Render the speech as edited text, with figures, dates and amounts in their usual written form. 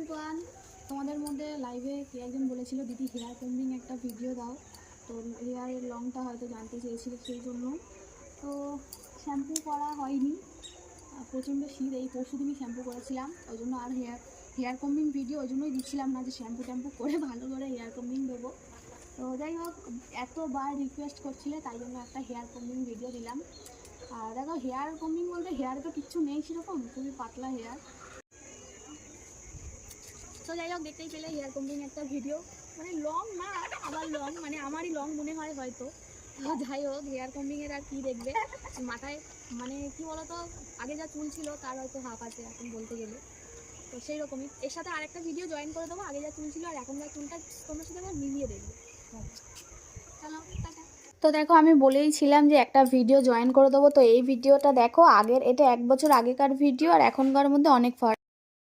Everyone, তোমাদের মধ্যে লাইভে কে একজন বলেছিল দিদি হেয়ার কম্বিং একটা ভিডিও দাও। তো হেয়ারের লংটা হয়তো জানতে চেয়েছিল, সেই জন্য তো শ্যাম্পু করা হয়নি। প্রচণ্ড শীত, এই পরশু দিনই শ্যাম্পু করেছিলাম, ওই জন্য আর হেয়ার কম্বিং ভিডিও ওই জন্যই দিচ্ছিলাম না যে শ্যাম্পু ট্যাম্পু করে ভালো করে হেয়ার কম্বিং দেবো। তো যাই হোক, এতবার রিকোয়েস্ট করছিলে তাই জন্য একটা হেয়ার কম্বিং ভিডিও দিলাম। আর দেখো, হেয়ার কম্বিং বলতে হেয়ারে তো কিচ্ছু নেই সেরকম, খুবই পাতলা হেয়ার। তো যাই হোক, দেখতেই পেলে হেয়ার কম্বিং একটা ভিডিও, মানে লং না, আবার লং মানে আমারই লং মনে হয় হয়তো। তো যাই হোক, হেয়ার কম্বিংয়ের আর কি দেখবে, মাথায় মানে কি বলতো, আগে যা চুল ছিল তার হয়তো হাফ আছে এখন বলতে গেলে। তো সেই রকমই এর সাথে আরেকটা ভিডিও জয়েন করে দেবো, আগে যা চুল ছিল আর এখন যা চুলটা তোমার সাথে আবার মিলিয়ে দেখবে। চলো টাটা। তো দেখো, আমি বলেইছিলাম যে একটা ভিডিও জয়েন করে দেবো, তো এই ভিডিওটা দেখো, আগের এটা 1 বছর আগেকার ভিডিও আর এখনকার মধ্যে অনেক ফারাক।